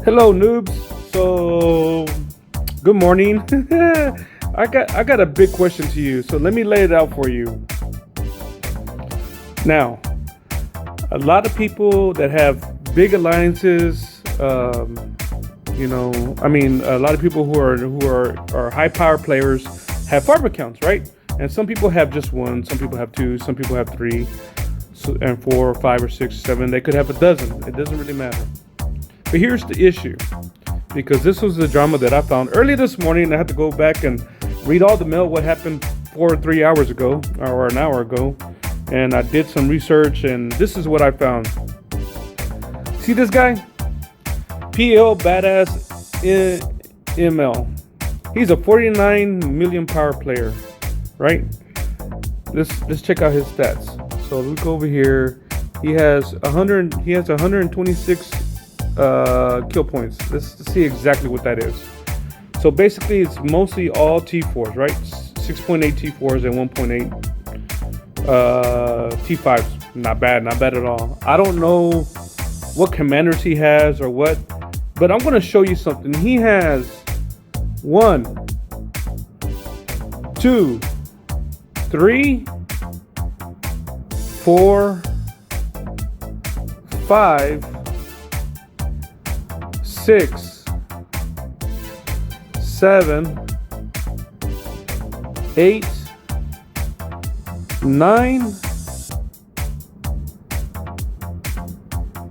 Hello, noobs. So, good morning. I got a big question to you. So let me lay it out for you. Now, a lot of people that have big alliances, a lot of people who are high power players have farm accounts, right? And some people have just one, some people have two, some people have three, and four, or five, or six, seven. They could have a dozen. It doesn't really matter. But here's the issue, because this was the drama that I found early this morning. I had to go back and read all the mail, what happened 4 or 3 hours ago, or an hour ago. And I did some research, and this is what I found. See this guy? PL Badass ML. He's a 49 million power player, right? Let's check out his stats. So look over here. He has 126 kill points. Let's see exactly what that is. So basically it's mostly all T4s, right? 6.8 T4s and 1.8 T5s. Not bad at all. I don't know what commanders he has or what, but I'm going to show you something. He has 1, 2, 3, 4, 5, 6, 7, 8, 9,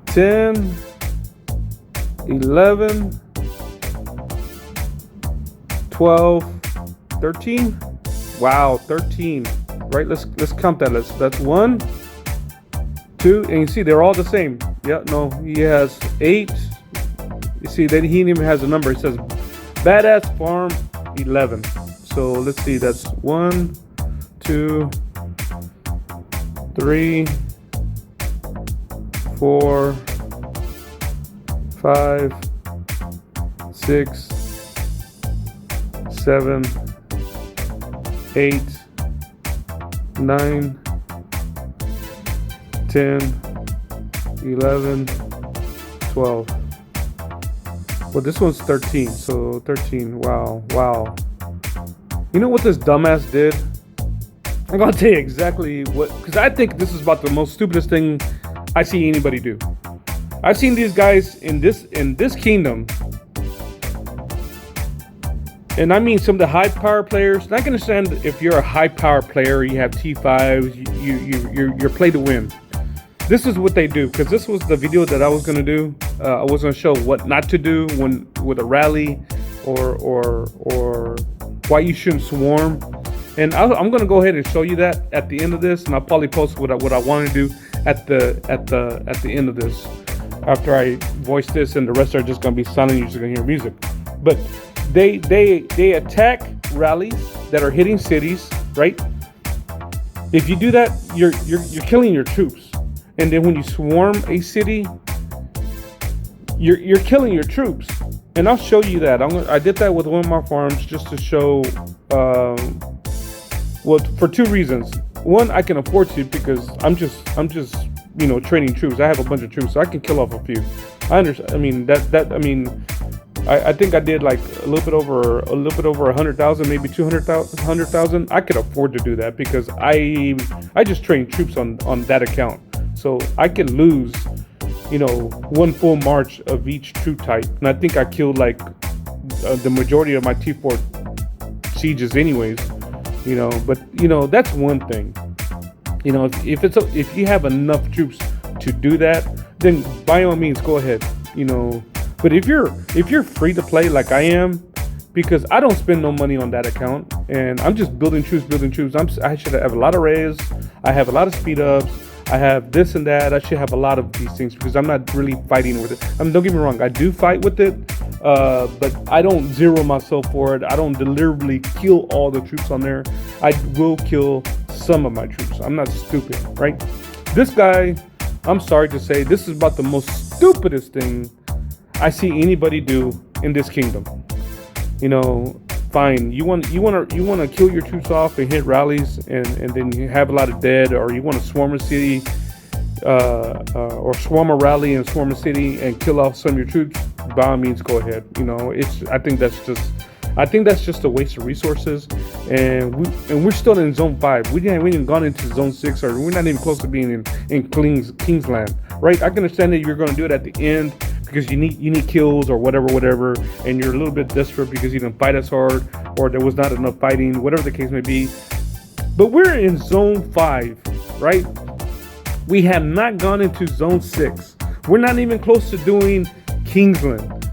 10, 11, 12, 13. Wow, 13. Right, let's count that. That's 1, 2, and you see they're all the same. Yeah, no, he has 8. You see that he even has a number. It says Badass Farm 11. So let's see, that's 1, 2, 3, 4, 5, 6, 7, 8, 9, 10, 11, 12. Well, this one's 13, so 13. Wow. You know what this dumbass did? I'm gonna tell you exactly what, because I think this is about the most stupidest thing I see anybody do. I've seen these guys in this kingdom, and I mean some of the high power players. And I can understand if you're a high power player, you have T5s, you're play to win. This is what they do, because this was the video that I was gonna do. I was gonna show what not to do with a rally, or why you shouldn't swarm. And I'm gonna go ahead and show you that at the end of this, and I'll probably post what I want to do at the end of this, after I voice this, and the rest are just gonna be silent. You're just gonna hear music. But they attack rallies that are hitting cities, right? If you do that, you're killing your troops. And then when you swarm a city, you're killing your troops. And I'll show you that. I did that with one of my farms just to show, well, for two reasons. One, I can afford to, because I'm just training troops. I have a bunch of troops, so I can kill off a few. I understand. I mean, I think I did like a little bit over 100,000, maybe 200,000. I could afford to do that because I just train troops on that account. So I can lose, one full march of each troop type. And I think I killed like the majority of my T4 sieges anyways, but that's one thing. If you have enough troops to do that, then by all means go ahead, but if you're free to play like I am, because I don't spend no money on that account, and I'm just building troops. I should have a lot of rays. I have a lot of speed ups. I have this and that. I should have a lot of these things because I'm not really fighting with it. I mean, don't get me wrong. I do fight with it, but I don't zero myself for it. I don't deliberately kill all the troops on there. I will kill some of my troops. I'm not stupid, right? This guy, I'm sorry to say, this is about the most stupidest thing I see anybody do in this kingdom. Fine. You want to kill your troops off and hit rallies, and then you have a lot of dead, or you want to swarm a city, or swarm a rally and swarm a city and kill off some of your troops. by all means, go ahead. I think that's just a waste of resources, and we're still in Zone 5. We didn't even gone into Zone 6, or we're not even close to being in Kingsland, right? I can understand that you're going to do it at the end because you need kills or whatever, and you're a little bit desperate because you didn't fight as hard, or there was not enough fighting, whatever the case may be. But we're in Zone 5, right? We have not gone into Zone 6. We're not even close to doing Kingsland,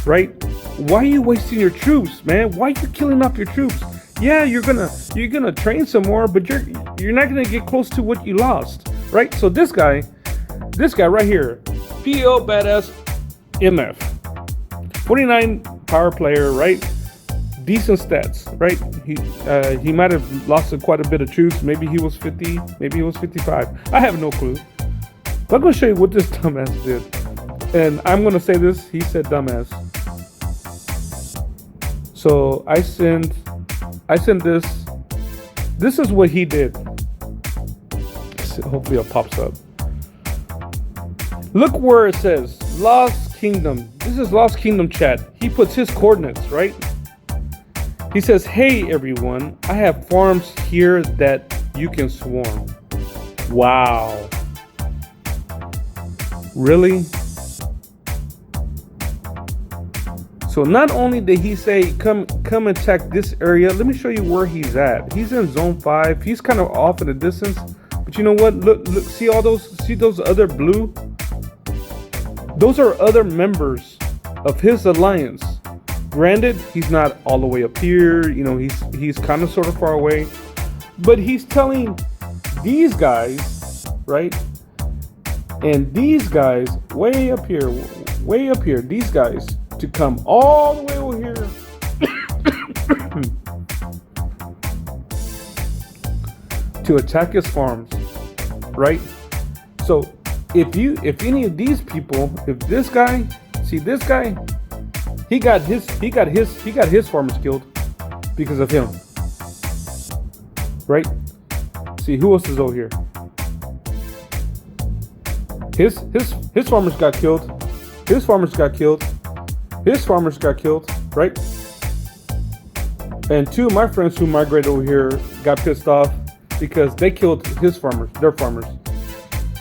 right? Why are you wasting your troops, man? Why are you killing off your troops? Yeah, you're gonna train some more, but you're not gonna get close to what you lost, right? So this guy right here, PO Badass MF, 49 power player, right? Decent stats, right? He might have lost quite a bit of troops. Maybe he was 50, maybe he was 55. I have no clue. But I'm gonna show you what this dumbass did, and I'm gonna say this. He said dumbass. So I send this. This is what he did. Hopefully it pops up. Look where it says Lost Kingdom. This is Lost Kingdom chat. He puts his coordinates, right? He says, "Hey everyone, I have farms here that you can swarm." Wow. Really? So not only did he say come attack this area, let me show you where he's at. He's in Zone 5. He's kind of off in the distance. But you know what? Look, see those other blue? Those are other members of his alliance. Granted, he's not all the way up here, he's kind of sort of far away. But he's telling these guys, right? And these guys way up here, these guys to come all the way over here to attack his farms, right? So if any of these people, if this guy, see this guy, he got his farmers killed because of him, right? See who else is over here? His farmers got killed. His farmers got killed. His farmers got killed, right? And two of my friends who migrated over here got pissed off because they killed his farmers, their farmers.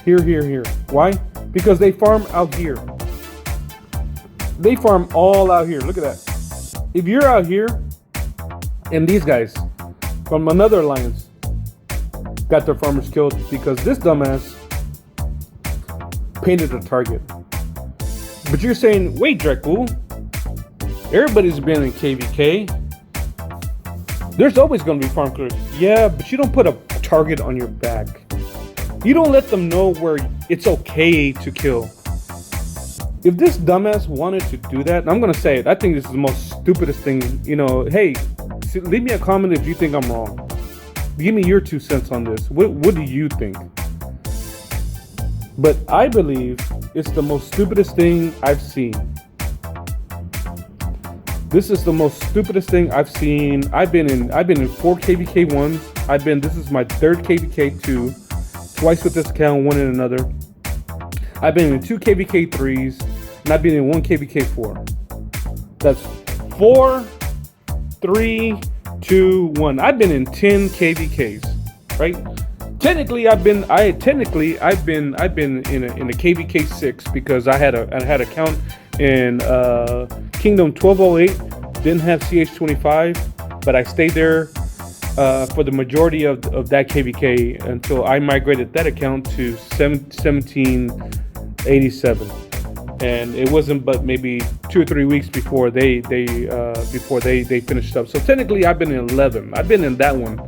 Here. Why? Because they farm out here. They farm all out here. Look at that. If you're out here, and these guys from another alliance got their farmers killed because this dumbass painted a target. But you're saying, wait, Draccul, everybody's been in KvK. There's always going to be farm clears. Yeah, but you don't put a target on your back. You don't let them know where it's okay to kill. If this dumbass wanted to do that, and I'm going to say it, I think this is the most stupidest thing. Hey, leave me a comment if you think I'm wrong. Give me your 2 cents on this. What do you think? But I believe it's the most stupidest thing I've seen. This is the most stupidest thing I've seen. I've been in 4 KvK 1s. This is my 3rd KvK 2. Twice with this account, one in another. I've been in 2 KvK 3s, and I've been in 1 KvK 4. That's 4, 3, 2, 1. I've been in 10 KvKs, right? Technically, I've been in a KvK 6 because I had a count in Kingdom 1208. Didn't have CH25, but I stayed there for the majority of that KvK until I migrated that account to 1787, and it wasn't but maybe 2 or 3 weeks before they finished up. So technically, I've been in 11. I've been in that one.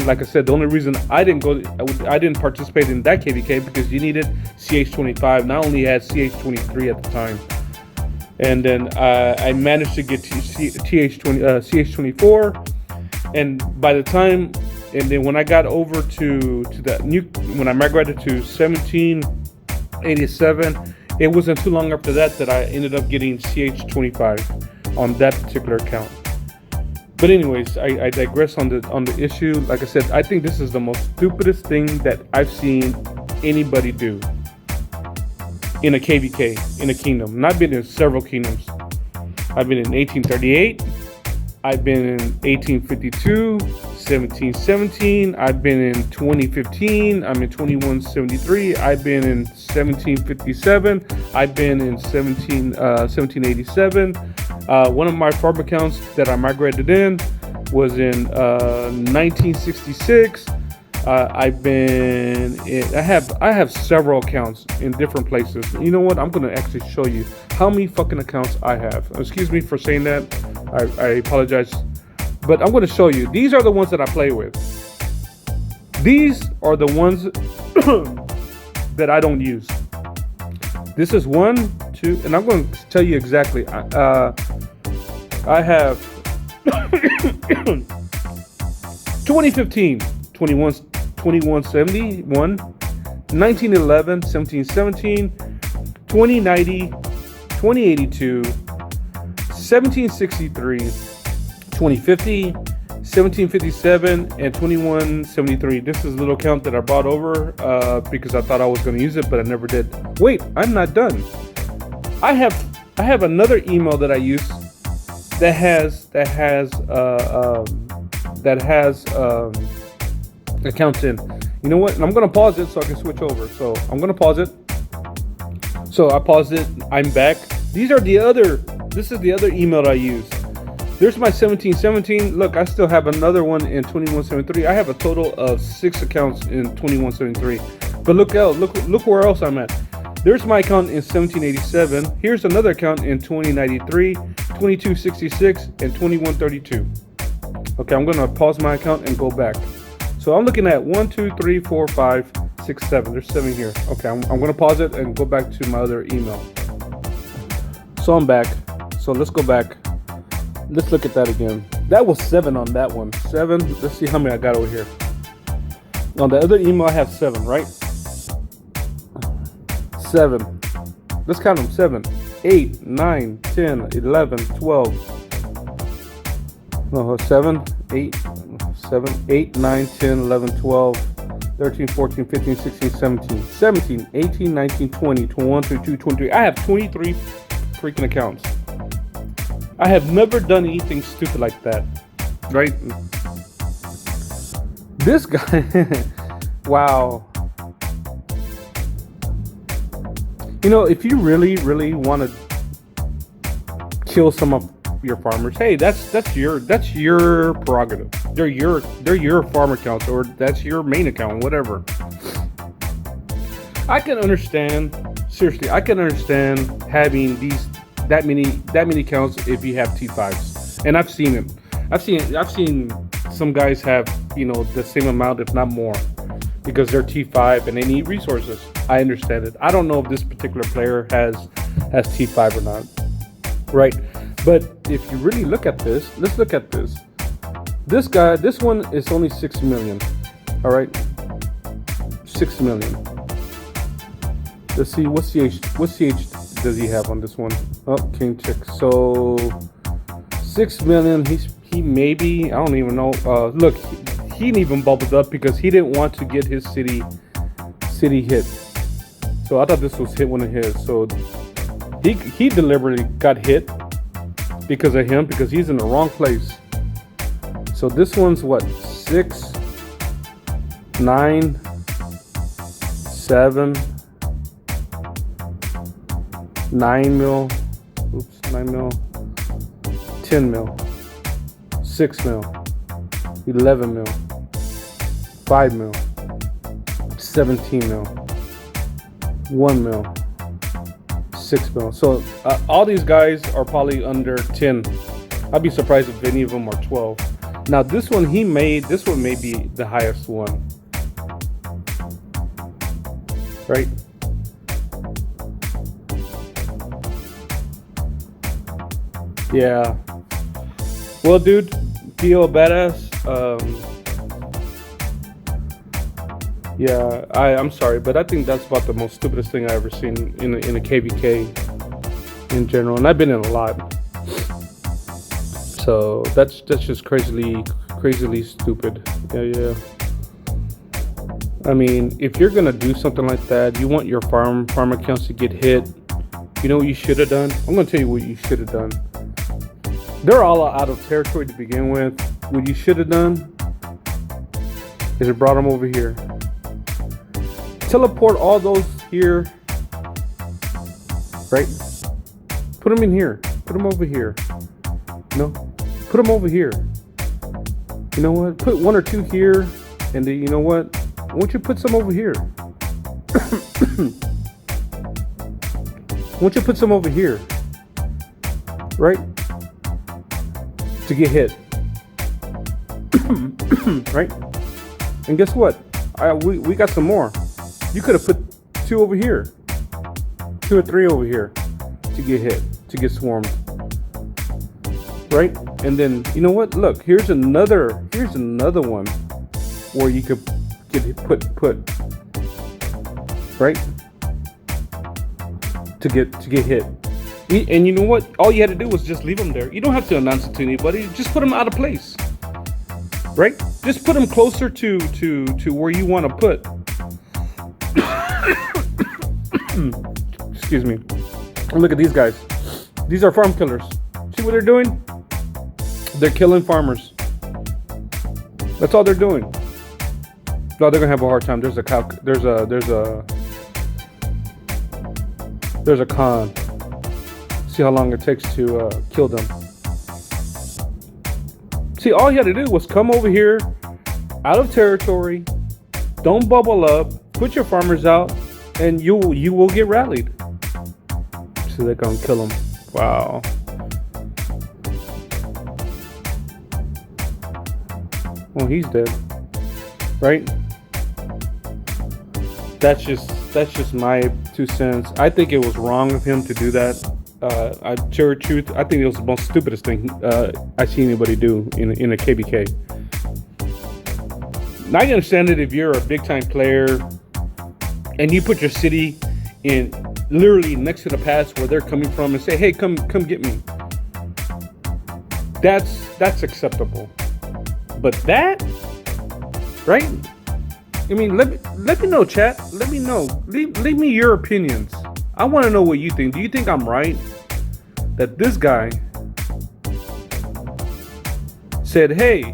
Like I said, the only reason I didn't participate in that KvK because you needed CH25, and I only had CH23 at the time. And then I managed to get to CH24. And by the time, and then when I got over to that when I migrated to 1787, it wasn't too long after that I ended up getting CH25 on that particular account. But anyways, I digress on the issue. Like I said, I think this is the most stupidest thing that I've seen anybody do. in a KvK, in a kingdom. And I've been in several kingdoms. I've been in 1838. I've been in 1852, 1717. I've been in 2015. I'm in 2173. I've been in 1757. I've been in 1787. One of my farm accounts that I migrated in was in 1966. I've been in, I have several accounts in different places. You know what? I'm gonna actually show you how many fucking accounts I have. Excuse me for saying that. I apologize, but I'm gonna show you. These are the ones that I play with. These are the ones that I don't use. This is 1, 2, and I'm going to tell you exactly. I have 2015, 2171, 1911, 1717, 2090, 2082, 1763, 2050, 1757, and 2173. This is a little count that I brought over because I thought I was going to use it, but I never did. Wait, I'm not done. I have another email that I use that has accounts in. You know what? And I'm going to pause it so I can switch over. So I'm going to pause it. So I paused it. I'm back. This is the other email that I use. There's my 1717. Look, I still have another one in 2173. I have a total of 6 accounts in 2173. But look where else I'm at. There's my account in 1787. Here's another account in 2093, 2266, and 2132. Okay, I'm gonna pause my account and go back. So I'm looking at 1, 2, 3, 4, 5, 6, 7. There's 7 here. Okay, I'm gonna pause it and go back to my other email. So I'm back. So let's go back. Let's look at that again. That was 7 on that one. 7. Let's see how many I got over here. On the other email, I have 7, right? 7. Let's count them. 7, 8, 9, 10, 11, 12. No, 7, 8, 9, 10, 11, 12, 13, 14, 15, 16, 17. 17, 18, 19, 20, 21, 22, 23. I have 23 freaking accounts. I have never done anything stupid like that, right? This guy, wow. You know, if you really, really want to kill some of your farmers, hey, that's your prerogative. They're your farm accounts, or that's your main account, whatever. I can understand. Seriously, I can understand having that many accounts if you have T5s, and I've seen it. I've seen some guys have, you know, the same amount, if not more, because they're T5 and they need resources. I understand it. I don't know if this particular player has T5 or not, right? But if you really look at this, let's look at this. This guy, this one is only 6 million. All right, 6 million. Let's see, what's the age does he have on this one? Oh, king check. So 6 million. He maybe, I don't even know. Look, he didn't even bubbled up because he didn't want to get his city hit. So I thought this was hit one of his. So he deliberately got hit because of him, because he's in the wrong place. So this one's what, 6, 9, 7, 9 mil, 9 mil, 10 mil, 6 mil, 11 mil, 5 mil, 17 mil, 1 mil, 6 mil. So all these guys are probably under 10. I'd be surprised if any of them are 12. Now this one may be the highest one, right? Yeah. Well, dude, PO badass. Yeah, I'm sorry, but I think that's about the most stupidest thing I ever seen in a KvK in general, and I've been in a lot. So that's just crazily stupid. Yeah. I mean, if you're gonna do something like that, you want your farm accounts to get hit. You know what you should have done? I'm gonna tell you what you should have done. They're all out of territory to begin with. What you should have done is it brought them over here. Teleport all those here, right? Put them in here. Put them over here. No, put them over here. You know what? Put one or two here, and then you know what? Why don't you put some over here? Why don't you put some over here? Right? To get hit. Right? And guess what? We got some more. You could have put two over here. 2 or 3 over here to get hit, to get swarmed. Right? And then, you know what? Look, here's another one where you could put right? To get hit. And you know what? All you had to do was just leave them there. You don't have to announce it to anybody. Just put them out of place. Right? Just put them closer to where you want to put. Excuse me. Look at these guys. These are farm killers. See what they're doing? They're killing farmers. That's all they're doing. No, they're gonna have a hard time. There's a con. See how long it takes to kill them. See, all you had to do was come over here, out of territory. Don't bubble up. Put your farmers out, and you will get rallied. So they're gonna kill them. Wow. Well, he's dead, right? That's just my 2 cents. I think it was wrong of him to do that. I share truth. I think it was the most stupidest thing I see anybody do in a KvK. Now I understand it if you're a big time player and you put your city in literally next to the pass where they're coming from and say, "Hey, come get me." That's acceptable. But that, right? I mean, let me know, chat. Let me know. Leave me your opinions. I want to know what you think. Do you think I'm right? That this guy said, "Hey,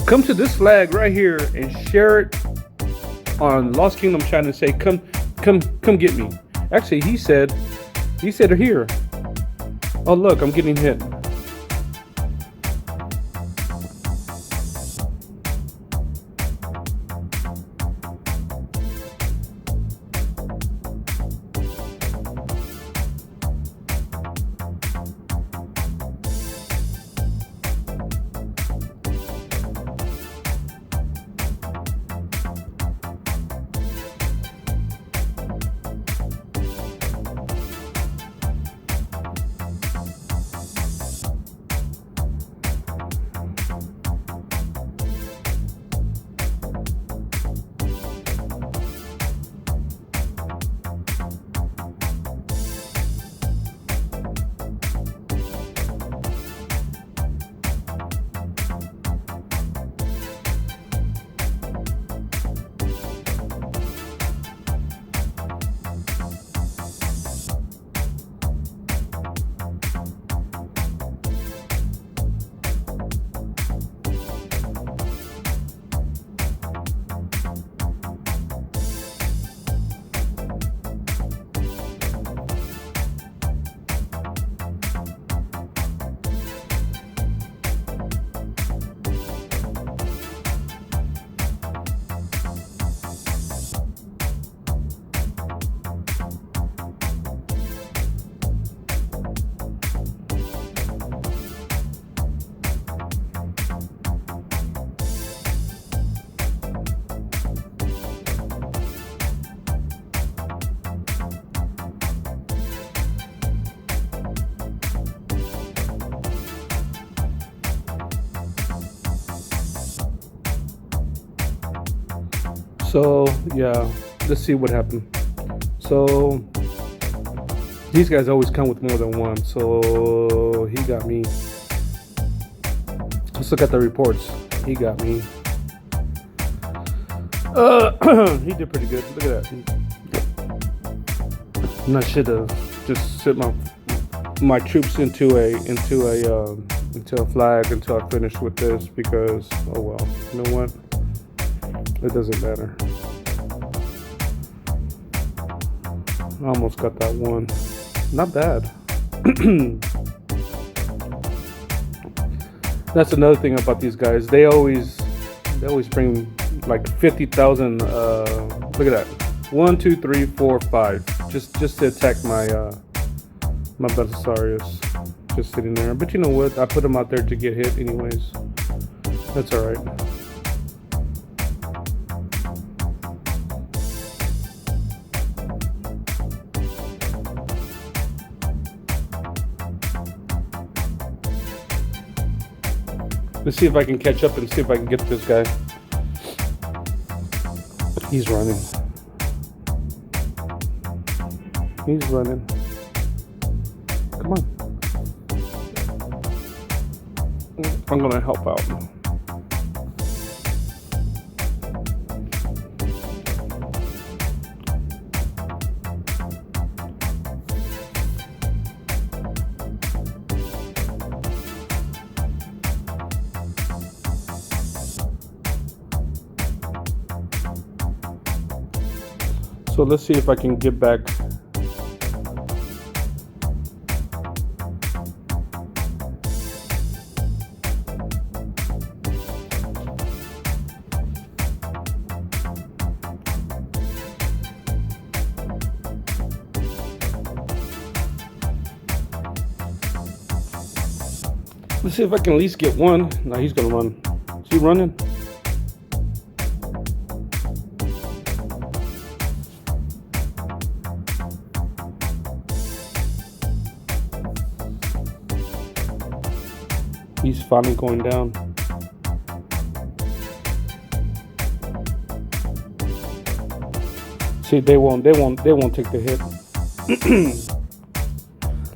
come to this flag right here and share it on Lost Kingdom chat and say, come get me." Actually, he said here. Oh, look, I'm getting hit. So yeah, let's see what happened. So these guys always come with more than one. So he got me. Let's look at the reports. He got me. He did pretty good. Look at that. And I should have just set my troops into a flag until I finish with this, because oh well, you know what? It doesn't matter. I almost got that one. Not bad. That's another thing about these guys. They always bring like 50,000. Look at that. 1, 2, 3, 4, 5. Just to attack my Belisarius. Just sitting there. But you know what? I put them out there to get hit anyways. That's all right. Let's see if I can catch up and see if I can get this guy. He's running. He's running. Come on. I'm gonna help out. So let's see if I can get back. Let's see if I can at least get one. No, he's gonna run. Is he running? He's finally going down. See, they won't take the hit.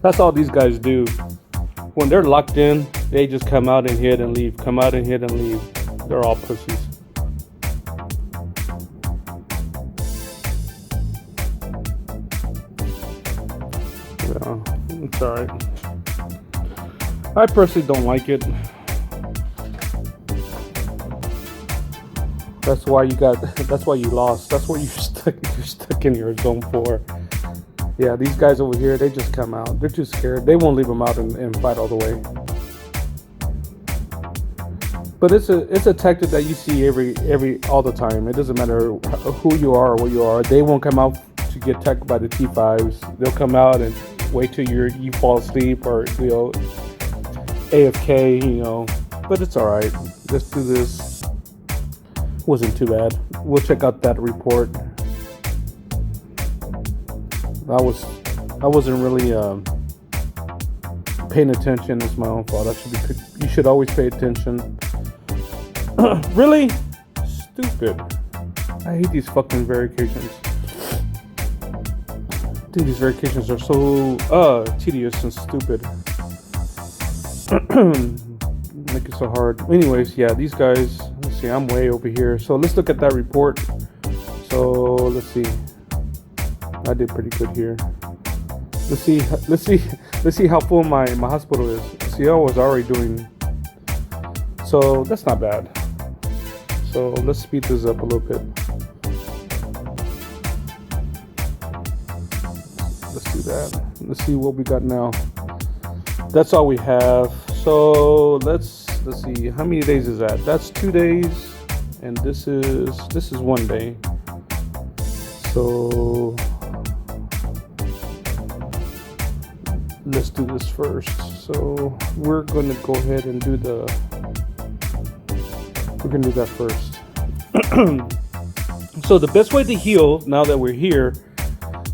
That's all these guys do. When they're locked in, they just come out and hit and leave. Come out and hit and leave. They're all pussies. Yeah, it's alright. I personally don't like it. That's why you lost. That's why you're stuck in your zone 4. Yeah, these guys over here, they just come out. They're too scared. They won't leave them out and fight all the way. But it's a tactic that you see all the time. It doesn't matter who you are or what you are. They won't come out to get attacked by the T5s. They'll come out and wait till you fall asleep or AFK, But it's all right. Let's do this. Wasn't too bad. We'll check out that report. I wasn't really paying attention. It's my own fault. You should always pay attention. Really? Stupid. I hate these fucking verifications. Dude, these verifications are so tedious and stupid. Make it so hard. Anyways, yeah, these guys. Let's see. I'm way over here. So let's look at that report. So let's see. I did pretty good here. Let's see how full my hospital is. See, I was already doing. So that's not bad. So let's speed this up a little bit. Let's do that. Let's see what we got now. That's all we have. So let's see. How many days is that? That's 2 days, and this is 1 day. So let's do this first. So we're going to go ahead and do that first. So the best way to heal, now that we're here,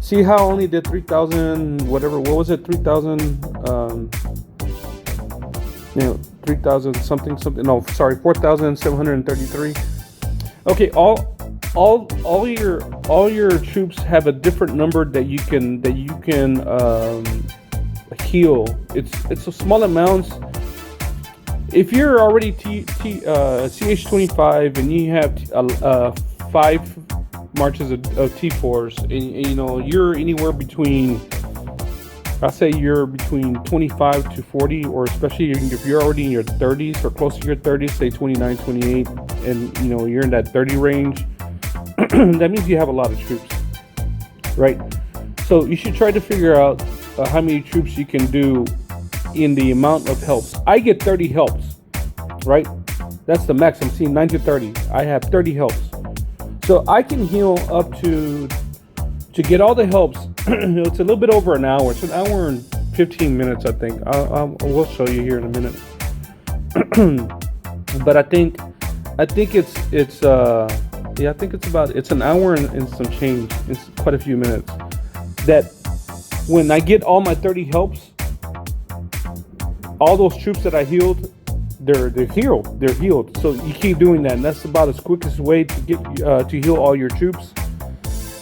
see how I only did 3,000 whatever, what was it, 3,000 3,000 something, no, sorry, 4,733. Okay, all your troops have a different number that you can heal. It's a small amounts. If you're already CH25 and you have 5 marches of T4s, and you know you're anywhere between, I say you're between 25 to 40, or especially if you're already in your 30s or close to your 30s, say 29, 28, and you know you're in that 30 range. That means you have a lot of troops, right? So you should try to figure out how many troops you can do in the amount of helps. I get 30 helps, right? That's the max. I'm seeing 9 to 30. I have 30 helps. So I can heal up to get all the helps. It's a little bit over an hour. It's an hour and 15 minutes, I think. We'll show you here in a minute. But I think it's an hour and some change. It's quite a few minutes. That when I get all my 30 helps, all those troops that I healed, they're healed. They're healed. So you keep doing that, and that's about as quickest way to get to heal all your troops.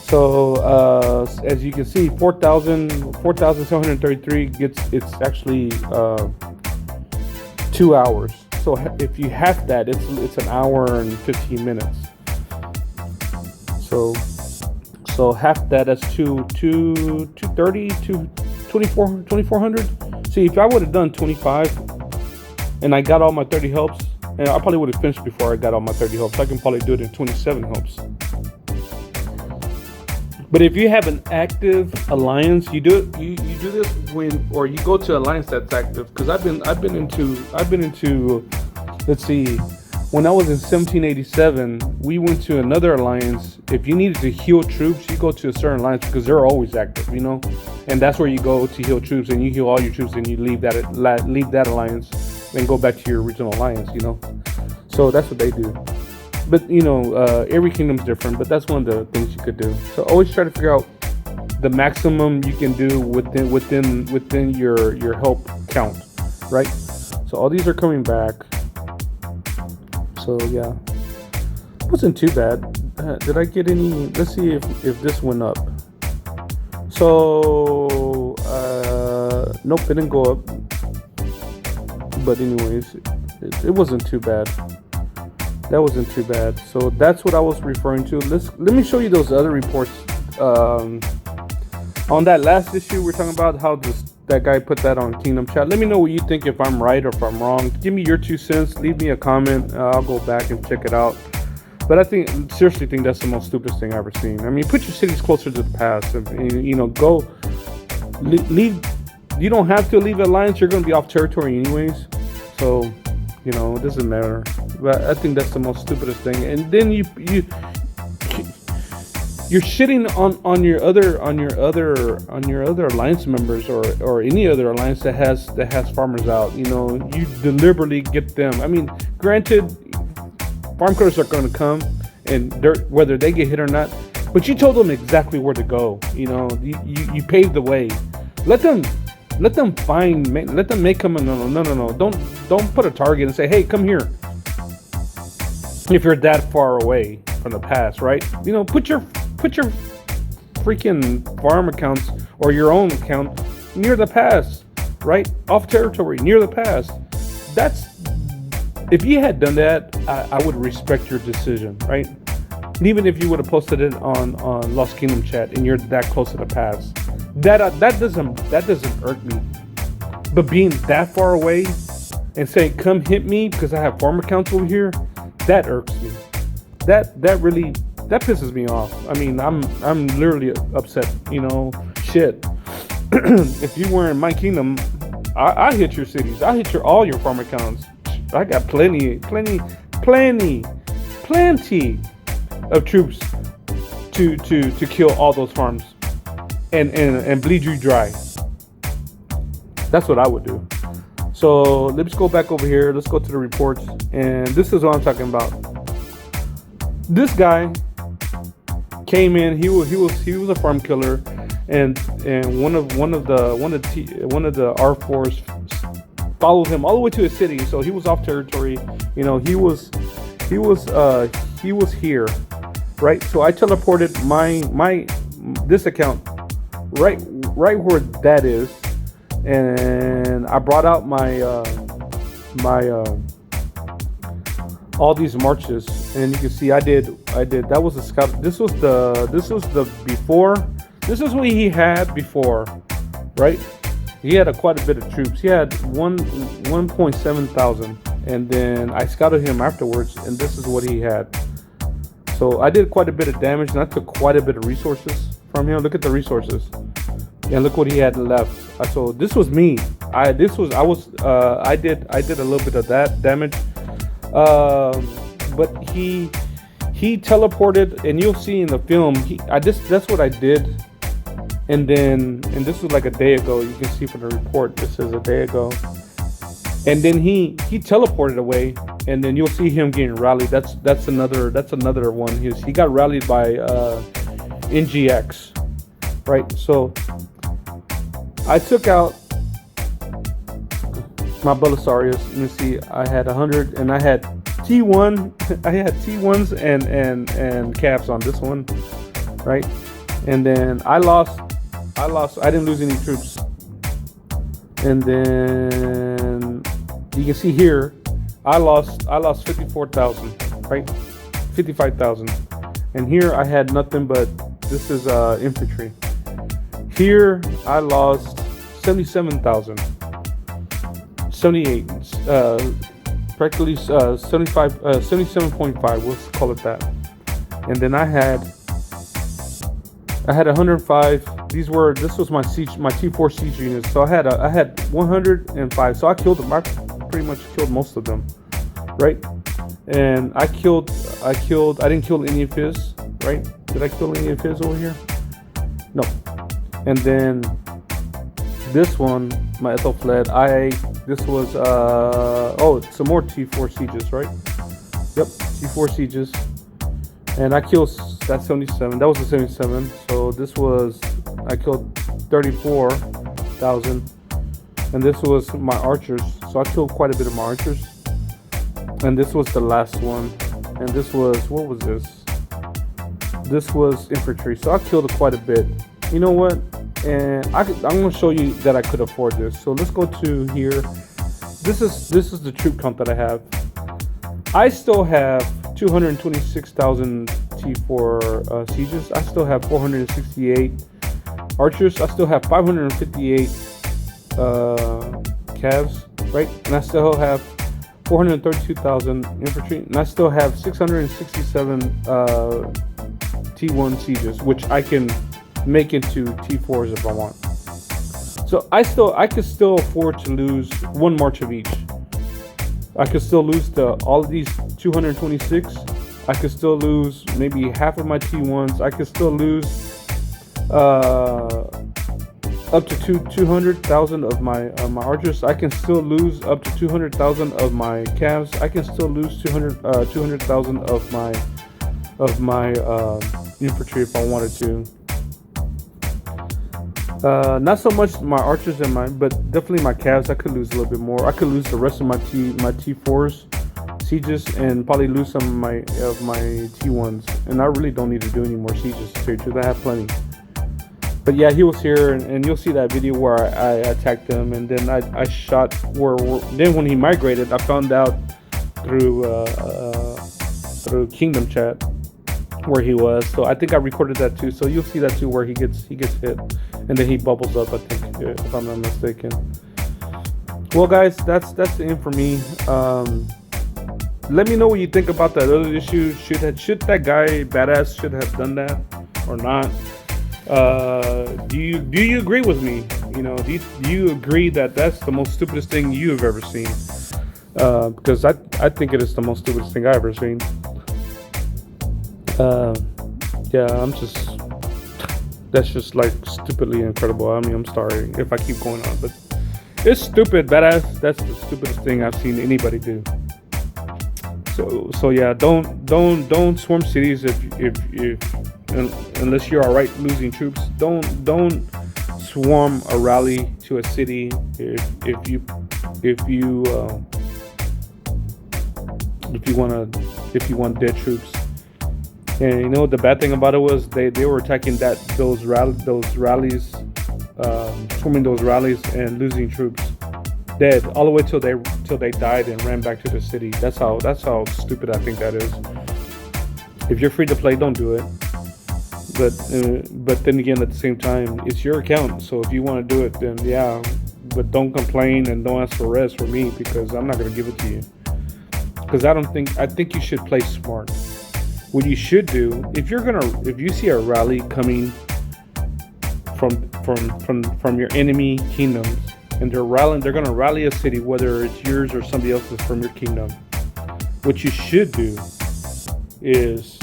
So as you can see, 4,733 it's actually 2 hours. So if you have that, it's an hour and 15 minutes. So half that, that's 230 to 2400. See, if I would have done 25 and I got all my 30 helps, and I probably would have finished before I got all my 30 helps. I can probably do it in 27 helps. But if you have an active alliance, you do this when, or you go to alliance that's active. Because I've been into let's see, when I was in 1787, we went to another alliance. If you needed to heal troops, you go to a certain alliance because they're always active, you know, and that's where you go to heal troops, and you heal all your troops, and you leave that alliance and go back to your original alliance, you know. So that's what they do. But you know, every kingdom's different, but that's one of the things you could do. So always try to figure out the maximum you can do within your help count, right? So all these are coming back. So yeah, it wasn't too bad. Did I get any? Let's see if this went up. So nope, it didn't go up. But anyways, it wasn't too bad. That wasn't too bad. So that's what I was referring to. Let me show you those other reports. On that last issue, we're talking about how that guy put that on Kingdom Chat. Let me know what you think, if I'm right or if I'm wrong. Give me your 2 cents. Leave me a comment. I'll go back and check it out. But I seriously think that's the most stupidest thing I've ever seen. I mean, put your cities closer to the past. And, you know, go leave. You don't have to leave Alliance. You're going to be off territory anyways. So, you know, it doesn't matter. But I think that's the most stupidest thing. And then you're shitting on your other alliance members, or any other alliance that has farmers out. You know, you deliberately get them. I mean, granted, farm cutters are going to come, and whether they get hit or not, but you told them exactly where to go. You know, you paved the way. Let them make them. No. Don't put a target and say, hey, come here. If you're that far away from the pass, right? You know, put your freaking farm accounts or your own account near the pass, right? Off territory, near the pass. If you had done that, I would respect your decision, right? Even if you would have posted it on Lost Kingdom Chat and you're that close to the pass, that doesn't irk me. But being that far away and saying, come hit me because I have farm accounts over here, that irks me. That pisses me off. I mean, I'm literally upset, you know. Shit. If you were in my kingdom, I hit your cities. I hit all your farm accounts. I got plenty of troops to kill all those farms and bleed you dry. That's what I would do. So let's go back over here. Let's go to the reports, and this is what I'm talking about. This guy came in. He was a farm killer, and one of the R4s followed him all the way to his city. So he was off territory. You know, he was here, right? So I teleported this account right where that is, and I brought out my all these marches, and you can see I did that was the scout. This was the before. This is what he had before, right? He had quite a bit of troops. He had 1.7 thousand, and then I scouted him afterwards, and this is what he had. So I did quite a bit of damage, and I took quite a bit of resources from him. Look at the resources, and look what he had left. So this was me. I did a little bit of that damage, but he teleported, and you'll see in the film. That's what I did. And this was like a day ago. You can see from the report, this is a day ago. And then he teleported away, and then you'll see him getting rallied. That's another one. He got rallied by NGX, right? So I took out my Belisarius. Let me see. I had 100, and I had T1. I had T1s and calves on this one, right? And then I lost. I didn't lose any troops. And then you can see here, I lost 54,000, right? 55,000. And here I had nothing but this is infantry. Here I lost 77,000, 78, practically 75, 77.5. Let's call it that. And then I had 105. This was my T4 siege units. So I had 105. So I killed them. I pretty much killed most of them, right? And I didn't kill any of his, right? Did I kill any of his over here? No. And then this one, my Ethelfled, this was some more T4 sieges, right? Yep, T4 sieges. And I killed that 77. That was the 77. So I killed 34,000. And this was my archers. So I killed quite a bit of my archers. And this was the last one. And this was, what was this? This was infantry. So I killed quite a bit. You know what? And I'm going to show you that I could afford this. So let's go to here. This is the troop count that I have. I still have 226,000 T4 sieges. I still have 468 archers. I still have 558 calves, right? And I still have 432,000 infantry. And I still have 667 T1 sieges, which I can make into T4s if I want. So I could still afford to lose one march of each. I could still lose all of these 226. I could still lose maybe half of my T1s. I could still lose up to 200,000 of my archers. I can still lose up to 200,000 of my calves. I can still lose 200,000 of my infantry if I wanted to. Not so much my archers but definitely my calves. I could lose a little bit more. I could lose the rest of my T4s, sieges, and probably lose some of my T1s. And I really don't need to do any more sieges to tell you the truth. I have plenty. But yeah, he was here, and you'll see that video where I attacked him, and then I shot then when he migrated, I found out through Kingdom Chat where he was. So I think I recorded that too. So you'll see that too, where he gets hit, and then he bubbles up, I think, if I'm not mistaken. Well, guys, that's the end for me. Let me know what you think about that other issue. Should that guy badass should have done that or not? Do you agree with me? You know, do you agree that that's the most stupidest thing you have ever seen? Because I think it is the most stupidest thing I've ever seen. Yeah, that's just like stupidly incredible. I mean, I'm sorry if I keep going on, but it's stupid, badass. That's the stupidest thing I've seen anybody do. So yeah, don't swarm cities if unless you're all right losing troops. Don't swarm a rally to a city if you want dead troops. And you know the bad thing about it was they were attacking those rallies, swarming those rallies and losing troops, dead all the way till until they died and ran back to the city. That's how stupid I think that is. If you're free to play, don't do it. But then again, at the same time, it's your account. So if you want to do it, then yeah. But don't complain and don't ask for res for me, because I'm not gonna give it to you. Because I think you should play smart. What you should do, if you see a rally coming from your enemy kingdoms, and they're gonna rally a city, whether it's yours or somebody else's from your kingdom, what you should do is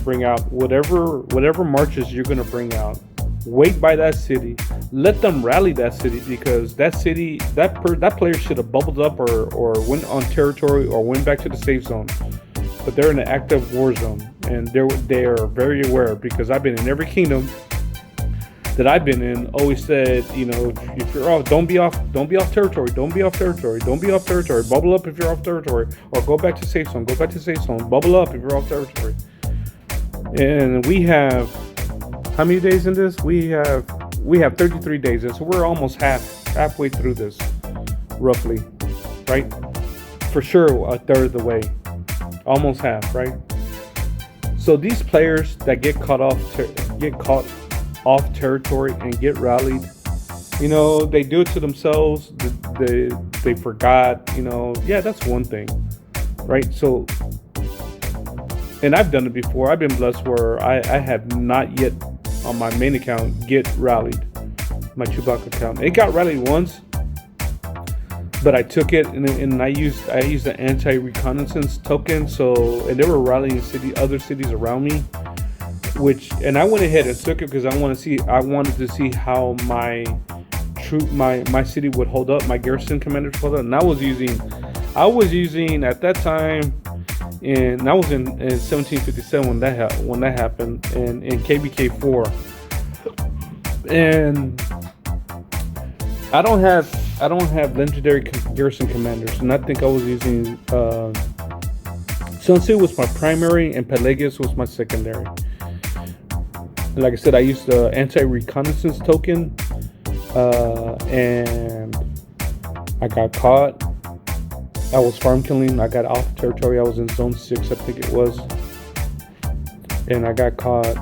bring out whatever marches you're gonna bring out. Wait by that city. Let them rally that city, because that city, that player should have bubbled up or went on territory or went back to the safe zone. But they're in an active war zone, and they are very aware, because I've been in every kingdom that I've been in. Always said, if you're off, don't be off territory. Don't be off territory. Don't be off territory. Bubble up if you're off territory, or go back to safe zone. Go back to safe zone. Bubble up if you're off territory. And we have, how many days in this? We have 33 days in, so we're almost halfway through this, roughly, right? For sure, a third of the way, almost half, right? So these players that get caught off territory and get rallied, they do it to themselves. They forgot, yeah, that's one thing, right? So, and I've done it before. I've been blessed where I have not yet on my main account get rallied, my Chewbacca account. It got rallied once, but I took it and I used the anti-reconnaissance token. So, and they were rallying other cities around me, and I went ahead and took it because I wanted to see how my city would hold up, my garrison commanders would hold up. And I was using at that time, and I was in 1757 when that happened, and in KvK 4. And I don't have legendary garrison commanders, and I think I was using Sun Tzu was my primary and Pelagius was my secondary. Like I said, I used the anti-reconnaissance token, and I got caught. I was farm killing. I got off territory. I was in zone 6, I think it was, and I got caught.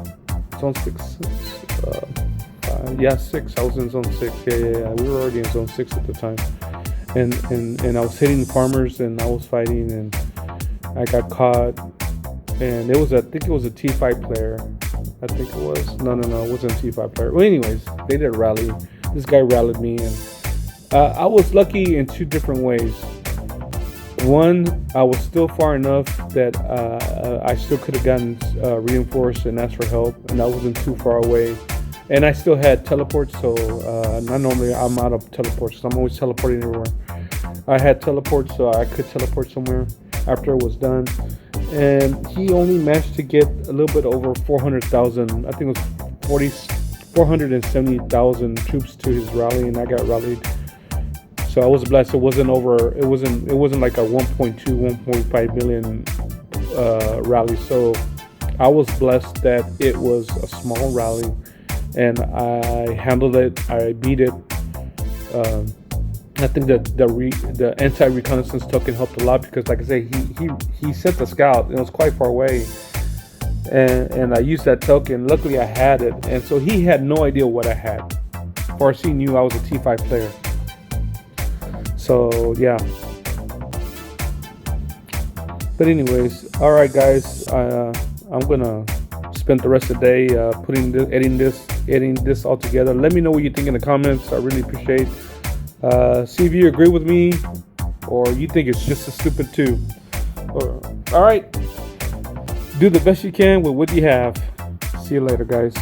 Zone 6. 6. I was in zone 6. Yeah. We were already in zone 6 at the time, and I was hitting farmers and I was fighting, and I got caught. And I think it was a T5 player. I think it was. No, it wasn't a T5 player. Well, anyways, they did a rally. This guy rallied me, and I was lucky in 2 different ways. One, I was still far enough that I still could have gotten reinforced and asked for help, and I wasn't too far away. And I still had teleports, so not normally I'm out of teleports, because I'm always teleporting everywhere. I had teleports, so I could teleport somewhere after it was done. And he only managed to get a little bit over 400,000. I think it was 470,000 troops to his rally, and I got rallied. So I was blessed. It wasn't like a 1.2, 1.5 million rally. So I was blessed that it was a small rally, and I handled it. I beat it. I think that the anti-reconnaissance token helped a lot, because, like I say, he sent the scout, and it was quite far away, and I used that token. Luckily, I had it, and so he had no idea what I had. As far as he knew, I was a T5 player. So yeah. But anyways, all right, guys. I'm gonna spend the rest of the day editing this all together. Let me know what you think in the comments. I really appreciate. See if you agree with me, or you think it's just as stupid too. All right. Do the best you can with what you have. See you later, guys.